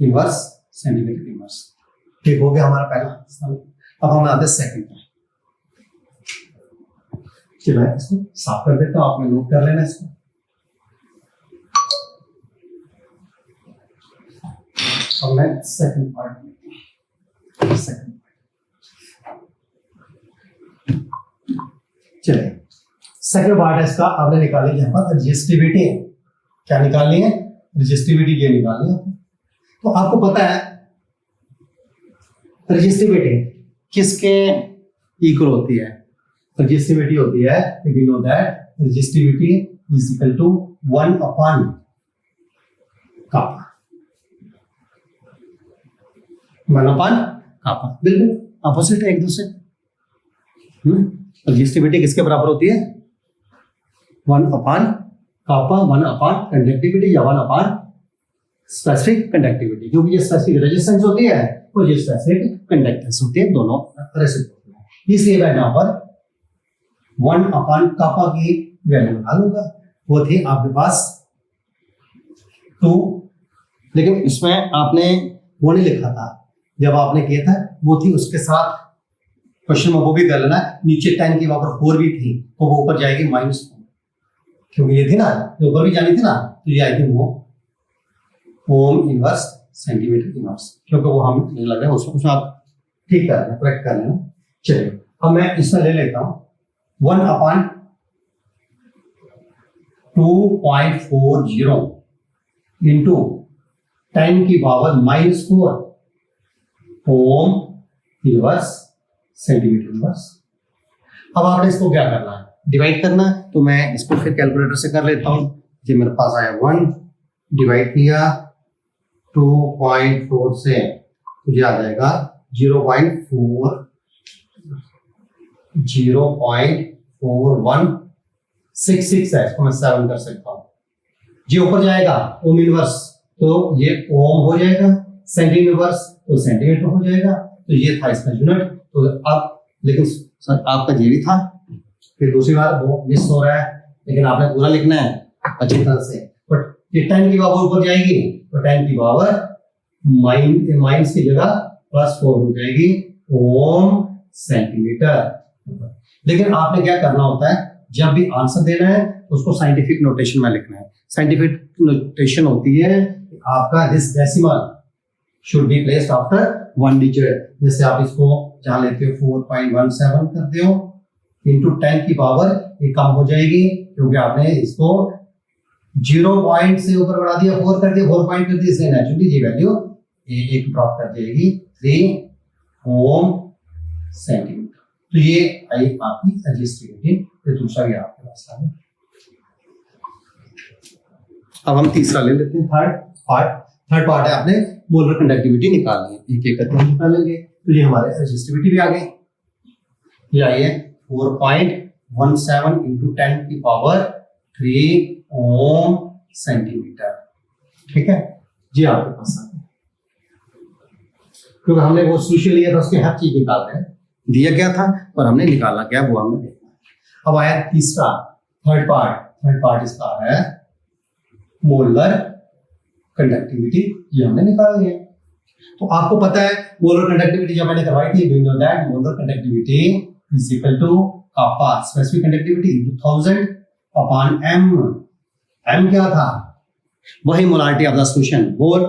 इनवर्स सेंटीमीटर इनवर्स, ठीक हो गया हमारा पहला। अब हम आते हैं सेकंड पे, चलो इसको साफ कर देता हूं, आपने नोट कर लेना इसको। अब मैं सेकंड पार्ट, चलिए सेकंड पार्ट है इसका, आपने निकाली यहाँ पर रजिस्टिविटी, क्या निकालनी है, रजिस्टिविटी ये निकालनी है। तो आपको पता है रजिस्टिविटी किसके इक्वल होती है, रजिस्टिविटी होती है, we know that resistivity is equal to 1 upon kappa, 1 upon kappa, बिल्कुल अपोजिट है एक दूसरे। रजिस्टिविटी किसके बराबर होती है, 1 अपॉन कापा 1 अपॉन कंडक्टिविटी या 1 अपॉन स्पेसिफिक कंडक्टिविटी, क्योंकि ये स्पेसिफिक रेजिस्टेंस होती है और ये स्पेसिफिक कंडक्टेंस होती है, दोनों रेसिप्रोकल है। इसलिए मैं यहाँ पर 1 अपॉन कापा की वैल्यू निकालूंगा, वो थी आपके पास 2, लेकिन इसमें आपने वो नहीं लिखा था जब आपने किया था, वो थी उसके साथ क्वेश्चन में वो भी कर लेना, नीचे 10 की पावर 4 भी थी तो वो ऊपर जाएगी -4, क्योंकि ये थी ना, जो ऊपर भी जानी थी ना, तो ये आई थी वो ओम इनवर्स सेंटीमीटर इनवर्स, क्योंकि वो हम नहीं लग रहा है उसमें आप ठीक कर लेना, करेक्ट कर लेना। चलिए अब मैं इसमें ले लेता हूं 1 अपॉन 2.40 इंटू 10 की पावर -4 ओम इनवर्स सेंटीमीटर इनवर्स। अब आपने इसको क्या करना है, डिवाइड करना है, तो मैं इसको फिर कैलकुलेटर से कर लेता हूं। जी मेरे पास आया 1 डिवाइड किया 2.4 से, मुझे आ जाएगा 0.4166 है, इसको मैं 7 कर सकता हूँ। जी ऊपर जाएगा ओम इनवर्स, तो ये ओम हो जाएगा, सेंटीमीटर इनवर्स तो सेंटीमीटर हो जाएगा, तो ये था इसका यूनिट। तो अब लेकिन सर आपका ये भी था, फिर दूसरी बार वो मिस हो रहा है, लेकिन आपने पूरा लिखना है अच्छी तरह से। बट ये 10 की पावर ऊपर जाएगी तो 10 की पावर माइनस की जगह +4 हो जाएगी ओम सेंटीमीटर। लेकिन आपने क्या करना होता है, जब भी आंसर देना है तो उसको साइंटिफिक नोटेशन में लिखना है। साइंटिफिक नोटेशन होती है आपका this decimal should be placed after 1 digit. जैसे आप इसको जहां लेते हो 4.17 करते हो इंटू 10 की पावर, ये कम हो जाएगी क्योंकि आपने इसको 0 पॉइंट से ऊपर बढ़ा दिया, 4 कर दिया, 4 पॉइंट कर दिया, इसलिए नेचुरली ये वैल्यू एक ड्रॉप कर जाएगी 3 ओम सेंटीमीटर। तो ये आई आपकी रेजिस्टिविटी। तो दूसरा भी आपके पास आ गया। अब हम तीसरा ले लेते हैं, थर्ड पार्ट है, आपने मोलर कंडक्टिविटी निकालनी है, एक एक करके निकालेंगे। तो ये हमारे रेजिस्टिविटी भी आ गई, ये आई है 4.17 इंटू 10 की पावर 3 ओम सेंटीमीटर। ठीक है जी, आपके पास आ गया, क्योंकि हमने वो सोल्यूशन लिया था, उसके हर चीज निकाल रहे हैं, दिया क्या था और हमने निकाला क्या वो हमने देखा। अब आया तीसरा, थर्ड पार्ट इसका है मोलर कंडक्टिविटी, ये हमने निकाल लिया। तो आपको पता है मोलर कंडक्टिविटी जब मैंने करवाई थी, we know that molar conductivity is equal to kappa specific conductivity into 1000 upon m क्या था, वही molarity of the solution mole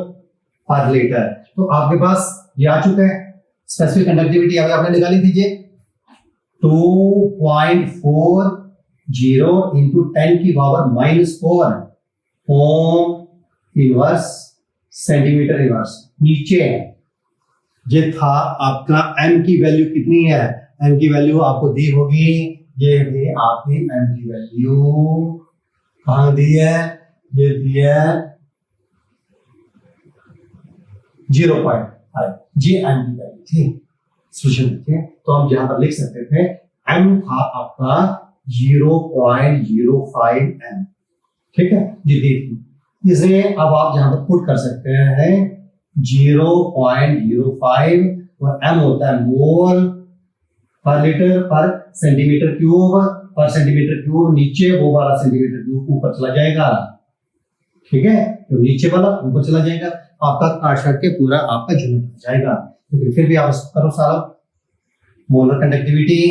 per litre. तो आपके पास ये आ चुका है, स्पेसिफिक कंडक्टिविटी अभी आपने निकाली थी ये 2.40 इंटू 10 की पावर -4 ओम इनवर्स सेंटीमीटर इनवर्स। नीचे ये था आपका m की वैल्यू कितनी है, m की वैल्यू आपको दी होगी, ये दी आपकी m की वैल्यू कहां दी है, ये दी है 0.5, ये m की वैल्यू थी सॉल्यूशन देखिए। तो हम यहां पर लिख सकते थे m था आपका 0.05 m, ठीक है, ये दी थी। इसे अब आप यहां पर पुट कर सकते हैं 0.05 और m होता है मोल पर लीटर पर सेंटीमीटर क्यूब, पर सेंटीमीटर क्यूब नीचे वो वाला सेंटीमीटर क्यूब ऊपर चला जाएगा, ठीक है, तो नीचे वाला ऊपर चला जाएगा, आपका काट काट के पूरा आपका यूनिट हो जाएगा। तो फिर भी आप इसको करो सारा, molar conductivity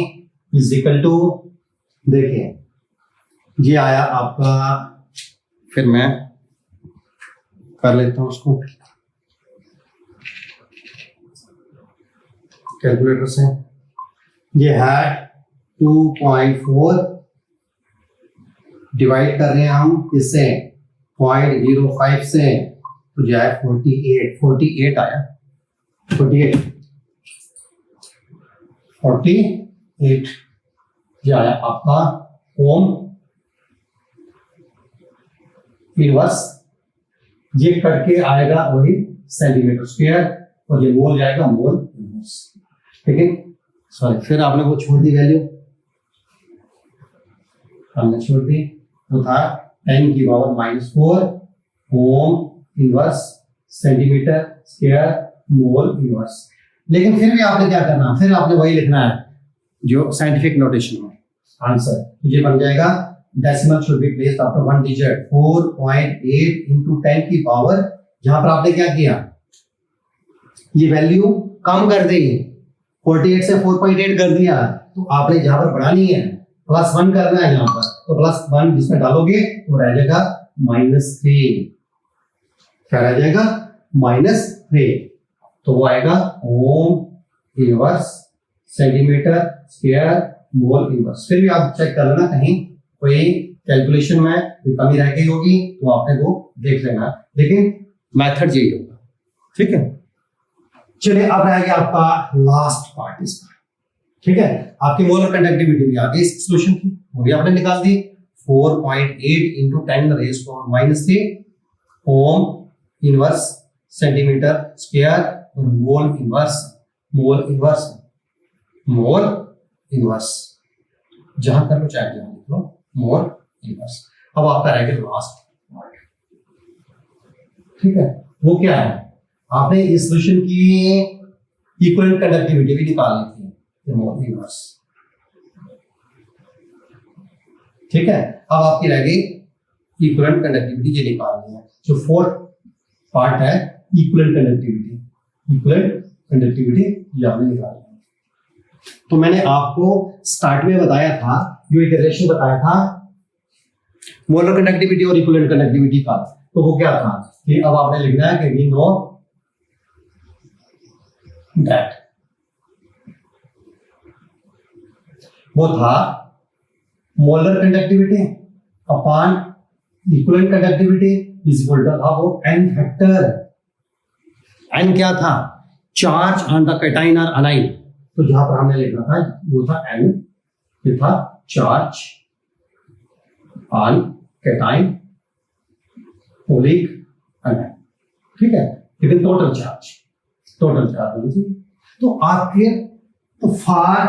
is equal to, देखिए ये आया आपका, फिर मैं कर लेता हूं उसको कैलकुलेटर से, ये है 2.4 डिवाइड कर रहे हैं हम इससे 0.05 से, तो जो है 48 आया, 48 ये आया आपका ओम इनवर्स। ये कट के आएगा वही सेंटीमीटर स्क्वायर और ये मोल जाएगा मोल इनवर्स, ठीक है। सॉरी, फिर आपने वो छोड़ दी वैल्यू, हमने छोड़ दी, वो था 10 की पावर -4 ओम inverse centimetre square mole inverse. लेकिन फिर भी आपने क्या करना, फिर आपने वही लिखना है जो साइंटिफिक नोटेशन में आंसर ये बन जाएगा। Decimal should be placed after one digit 4.8 into 10 की पावर, जहां पर आपने क्या किया, ये वैल्यू कम कर दी, 48 से 4.8 कर दिया, तो आपने जहां पर बढ़ानी है +1 करना है यहाँ पर, तो +1 जिसमें डालोगे तो रह जाएगा -3। क्या रह जाएगा? -3। तो वो आएगा ओम inverse centimetre square mole inverse. फिर भी आप चेक कर लेना कहीं कोई कैलकुलेशन में कोई कमी रह गई होगी तो आपने वो देख लेना, लेकिन मेथड यही होगा। ठीक है, चलिए अब रह गया आपका लास्ट पार्ट इसका। ठीक है, आपकी मोलर कंडक्टिविटी भी आ गई इस सॉल्यूशन की, वो भी आपने निकाल दी। 4.8 इंटू 10⁻³ ओम इनवर्स सेंटीमीटर स्क्वायर और मोल इनवर्स जहां कर लो चाहे जहां लिख लो मोल इनवर्स। अब आपका रह गया लास्ट पार्ट। ठीक है, वो क्या है, आपने इस सॉल्यूशन की इक्विवेलेंट कंडक्टिविटी भी निकालनी थी, मोल इनवर्स। ठीक है, अब आपकी रह गई इक्विवेलेंट कंडक्टिविटी ये निकालनी है। जो फोर्थ पार्ट है इक्विवेलेंट कंडक्टिविटी ये आपने निकालनी है। तो मैंने आपको स्टार्ट में बताया था, जो एक रिलेशन बताया था मोलर कंडक्टिविटी और इक्विवेलेंट कंडक्टिविटी का, तो वो क्या था कि अब आपने लिखना है कि वी नो दैट, वो था molar conductivity upon equivalent conductivity is equal to था वो n फैक्टर। n क्या था? चार्ज ऑन द कैटाइन और अनाइन। तो जहां पर हमने लिखा था वो था n, ये था charge on cation oleic anion. ठीक है, लेकिन टोटल चार्ज तो आपके तो फार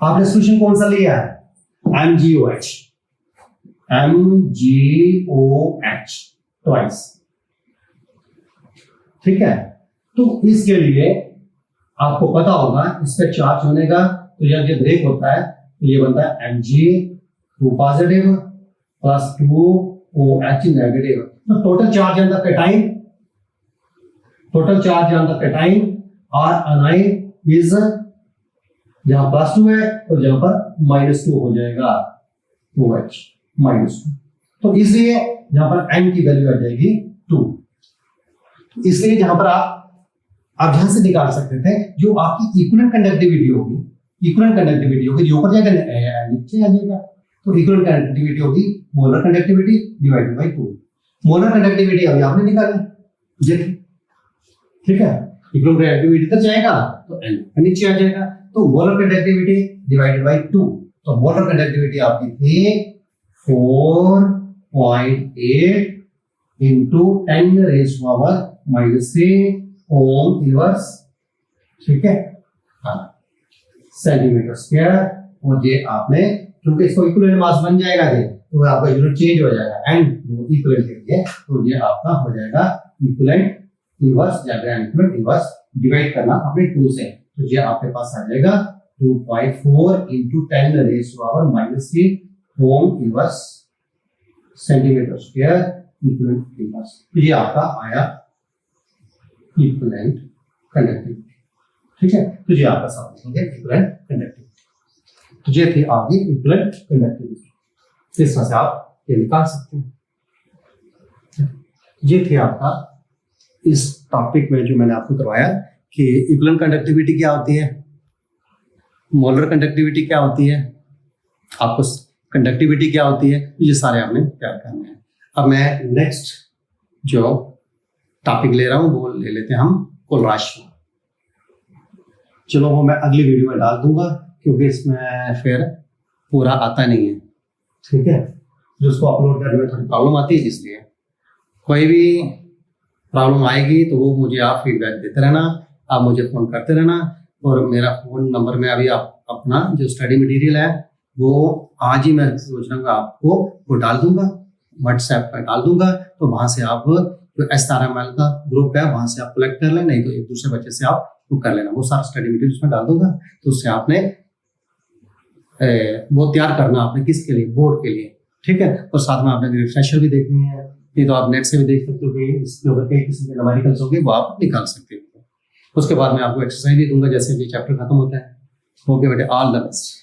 आपने सॉल्यूशन कौन सा लिया है? MgOH twice. ठीक है, तो इसके लिए आपको पता होगा इस पे चार्ज होने का, तो यह जब ब्रेक होता है तो ये बनता है Mg2 positive plus 2OH negative. तो total charge on the cation और अनाइन इज, जहां +2 है और जहां पर -2 हो जाएगा OH -2। तो इसलिए यहां पर n की वैल्यू आ जाएगी 2। तो इसलिए जहां पर आप ध्यान से निकाल सकते थे जो आपकी इक्विवेलेंट कंडक्टिविटी होगी जो ऊपर जाएगा नीचे आ जाएगा। तो इक्विवेलेंट कंडक्टिविटी होगी molar conductivity divided by 2। Molar conductivity अभी आपने निकाली, ठीक है, इक्विवेलेंट कंडक्टिविटी तक जाएगा तो n नीचे आ जाएगा। तो मोलर कंडक्टिविटी डिवाइडेड बाय 2, तो मोलर कंडक्टिविटी आपकी थी 4.8 इंटू 10⁻³ ओम इनवर्स। ठीक है, सेंटीमीटर स्क्वायर। और ये आपने क्योंकि इसको इक्विवेलेंट मास बन जाएगा ये, तो आपका यूनिट चेंज हो जाएगा एंड वो इक्विवेलेंट के लिए, तो ये आपका हो जाएगा इक्विवेलेंट इनवर्स इनवर्स डिवाइड करना अपने 2 से, तो ये आपके पास आ जाएगा 2.4 इंटू 10⁻³ ओम inverse centimetre square equivalent inverse. ये आपका आया इक्विवेलेंट कंडक्टिविटी। ठीक है, तो ये आपका सवाल हो गया इक्विवेलेंट कंडक्टिविटी। तो ये थी आपकी इक्विवेलेंट कंडक्टिविटी। इस तरह से आप ये निकाल सकते हैं। ये थी आपका इस टॉपिक में जो मैंने आपको करवाया कि इक्विवेलेंट कंडक्टिविटी क्या होती है, मोलर कंडक्टिविटी क्या होती है, आपको कंडक्टिविटी क्या होती है, ये सारे आपने तैयार करने हैं। अब मैं नेक्स्ट जो टॉपिक ले रहा हूँ वो ले लेते हैं हम कुल राशि। चलो वो मैं अगली वीडियो में डाल दूंगा क्योंकि इसमें फिर पूरा आता नहीं है। ठीक है, जो उसको अपलोड करने में थोड़ी प्रॉब्लम आती है, इसलिए कोई भी प्रॉब्लम आएगी तो वो मुझे आप फीडबैक देते रहना, आप मुझे फ़ोन करते रहना। और मेरा फ़ोन नंबर में अभी आप अपना जो स्टडी मटेरियल है वो आज ही मैं सोच रहा हूँ आपको वो डाल दूंगा, व्हाट्सएप पर डाल दूंगा, तो वहां से आप जो SRML का ग्रुप है वहां से आप कलेक्ट कर लें, नहीं तो एक दूसरे बच्चे से आप वो कर लेना, वो सारा स्टडी मटेरियल उसमें डाल दूंगा। तो उससे आपने वो तैयार करना आपने किसके लिए, बोर्ड के लिए, ठीक है। और साथ में आपने रिफ्रेशर भी देखनी है, नहीं तो आप नेट से भी देख सकते हो कि इसके ऊपर कई किस्म के न्यूमेरिकल्स होंगे वो आप निकाल सकते हो। उसके बाद मैं आपको एक्सरसाइज भी दूंगा जैसे ये चैप्टर खत्म होता है। ओके बेटे, ऑल द बेस्ट।